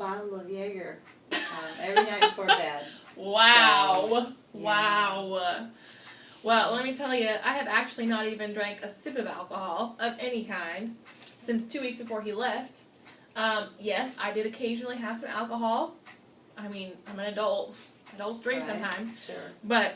bottle of Jaeger every night before bed. Wow. So, yeah. Wow. Well, let me tell you, I have actually not even drank a sip of alcohol of any kind since 2 weeks before he left. Yes, I did occasionally have some alcohol. I mean, I'm an adult. Adults drink sometimes. Sure. But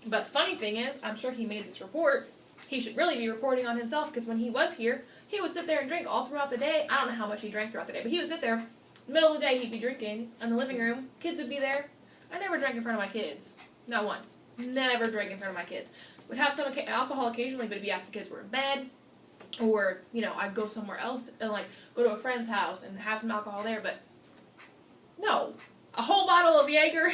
the funny thing is, I'm sure he made this report. He should really be reporting on himself, because when he was here, he would sit there and drink all throughout the day. I don't know how much he drank throughout the day, but he would sit there, middle of the day, he'd be drinking in the living room. Kids would be there. I never drank in front of my kids. Not once. Never drank in front of my kids. Would have some alcohol occasionally, but it'd be after the kids were in bed. Or, I'd go somewhere else and, go to a friend's house and have some alcohol there, but no. A whole bottle of Jaeger?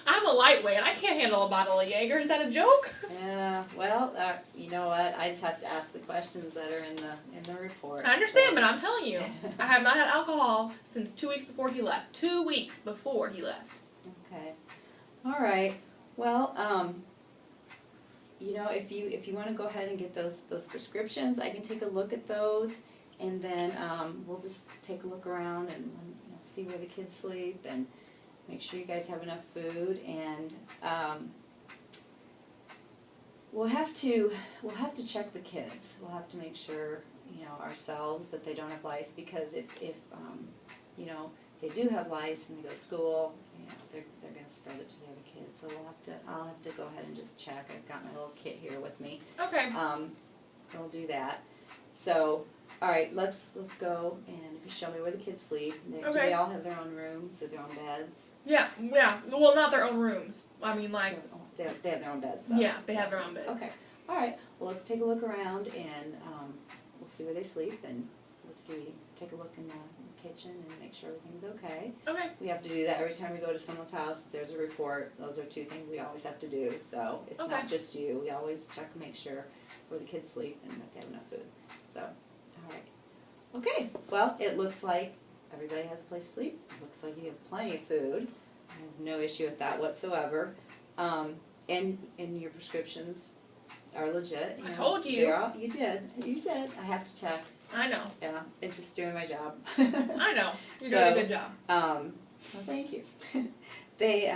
I'm a lightweight. I can't handle a bottle of Jaeger. Is that a joke? Yeah, well, you know what? I just have to ask the questions that are in the report. I understand, but I'm telling you, I have not had alcohol since 2 weeks before he left. 2 weeks before he left. Okay. All right. Well, if you want to go ahead and get those prescriptions, I can take a look at those, and then we'll just take a look around and see where the kids sleep and make sure you guys have enough food, and we'll have to check the kids. We'll have to make sure ourselves that they don't have lice, because if they do have lice and they go to school, they're going to spread it to the other kids. So I'll have to go ahead and just check. I've got my little kit here with me. Okay. We'll do that. So, all right, let's go, and if you show me where the kids sleep. Do they all have their own rooms or their own beds? Yeah. Well, not their own rooms. I mean, they have their own beds, though. Yeah, they have their own beds. Okay. All right. Well, let's take a look around, and we'll see where they sleep, and take a look in the kitchen and make sure everything's okay. Okay. We have to do that every time we go to someone's house. There's a report. Those are 2 things we always have to do. So it's not just you. We always check to make sure where the kids sleep and that they have enough food. So, all right. Okay. Well, it looks like everybody has a place to sleep. It looks like you have plenty of food. I have no issue with that whatsoever. And your prescriptions are legit. I told you. You did. I have to check. I know. Yeah, it's just doing my job. I know. You're doing a good job. Well, thank you. They,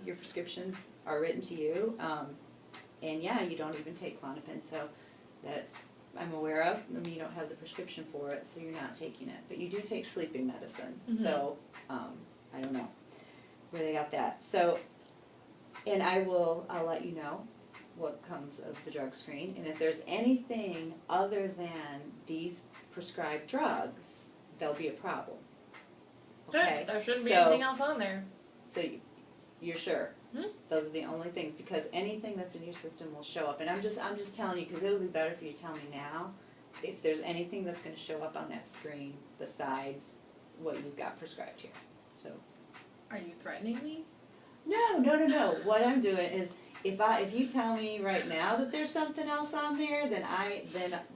your prescriptions are written to you, and you don't even take Klonopin, so that I'm aware of. I mean, you don't have the prescription for it, so you're not taking it. But you do take sleeping medicine, so I don't know where they got that. So, and I'll let you know what comes of the drug screen, and if there's anything other than these prescribed drugs, there'll be a problem. Okay? There shouldn't be anything else on there. So you're sure? Hmm? Those are the only things, because anything that's in your system will show up. And I'm just telling you, because it would be better if you tell me now if there's anything that's going to show up on that screen besides what you've got prescribed here. So. Are you threatening me? No. What I'm doing is, if you tell me right now that there's something else on there,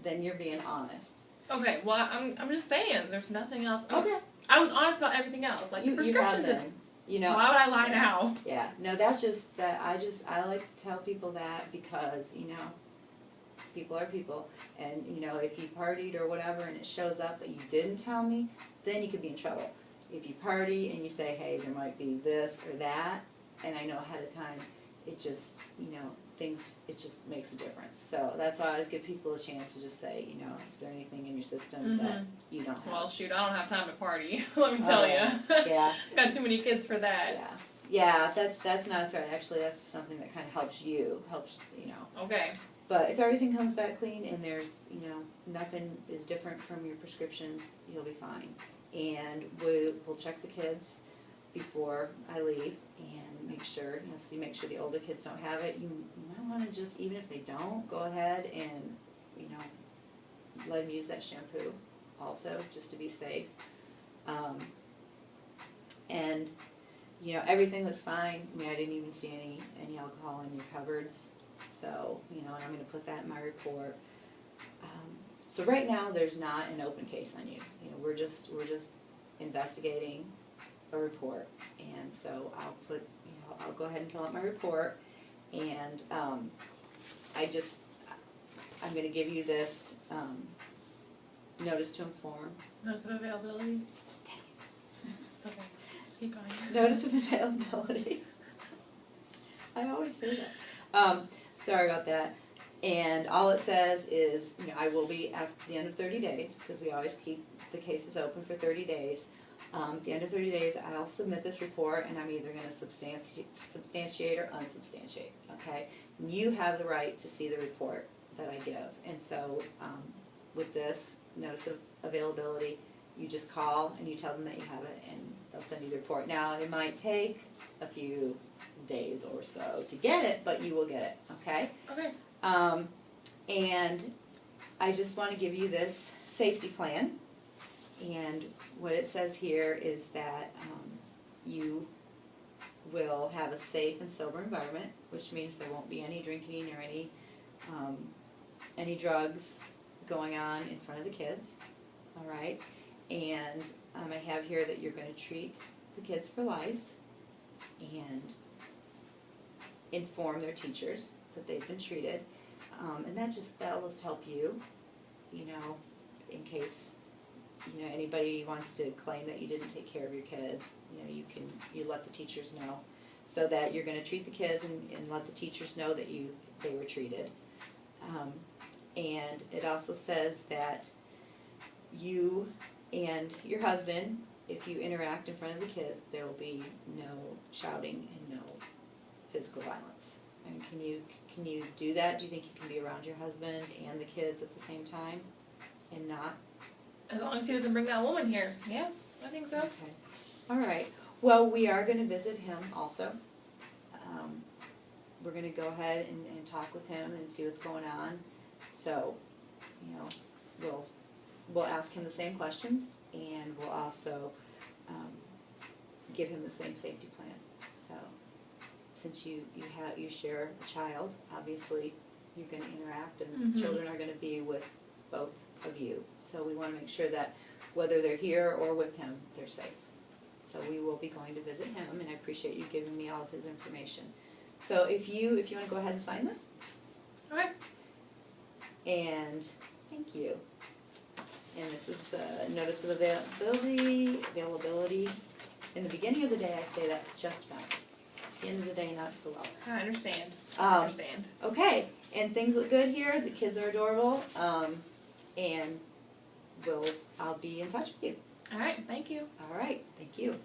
then you're being honest. Okay. Well, I'm just saying there's nothing else. Okay. I was honest about everything else, like the prescription. Why would I lie now? Yeah. No, that's just that. I like to tell people that because people are people, and if you partied or whatever and it shows up but you didn't tell me, then you could be in trouble. If you party and you say, hey, there might be this or that, and I know ahead of time, it just, it just makes a difference. So that's why I always give people a chance to just say, is there anything in your system that you don't have? Well, shoot, I don't have time to party. Let me tell you. Yeah. Got too many kids for that. Yeah. Yeah, that's not a threat. Actually, that's just something that kind of helps you. Okay. But if everything comes back clean and there's, nothing is different from your prescriptions, you'll be fine. And we'll check the kids before I leave and make sure, make sure the older kids don't have it. You might want to just, even if they don't, go ahead and, let them use that shampoo also, just to be safe. And, everything looks fine. I mean, I didn't even see any alcohol in your cupboards. So, and I'm going to put that in my report. So right now, there's not an open case on you. We're just investigating a report, and so I'll go ahead and fill out my report, and I'm going to give you this notice to inform. Notice of availability. Dang it. It's Keep going. Notice of availability. I always say that. Sorry about that. And all it says is, I will be at the end of 30 days, because we always keep the cases open for 30 days. At the end of 30 days, I'll submit this report, and I'm either going to substantiate or unsubstantiate, okay? And you have the right to see the report that I give. And so with this notice of availability, you just call and you tell them that you have it, and they'll send you the report. Now, it might take a few days or so to get it, but you will get it, okay? Okay. And I just want to give you this safety plan. And what it says here is that you will have a safe and sober environment, which means there won't be any drinking or any drugs going on in front of the kids, all right? And I have here that you're going to treat the kids for lice and inform their teachers that they've been treated. And that'll just help you, in case anybody wants to claim that you didn't take care of your kids, you let the teachers know, so that you're going to treat the kids and let the teachers know that they were treated. And it also says that you and your husband, if you interact in front of the kids, there will be no shouting and no physical violence. And can you do that? Do you think you can be around your husband and the kids at the same time and not? As long as he doesn't bring that woman here. Yeah, I think so. Okay. All right. Well, we are going to visit him also. We're going to go ahead and talk with him and see what's going on. So, we'll ask him the same questions, and we'll also give him the same safety plan. So, since you share a child, obviously you're going to interact, and children are going to be with both of you. So we want to make sure that whether they're here or with him, they're safe. So we will be going to visit him, and I appreciate you giving me all of his information. So if you want to go ahead and sign this. Okay. And thank you. And this is the notice of availability. In the beginning of the day, I say that just fine. At the end of the day, not so well. I understand. I understand. Okay, and things look good here. The kids are adorable. And I'll be in touch with you. All right, thank you. All right, thank you.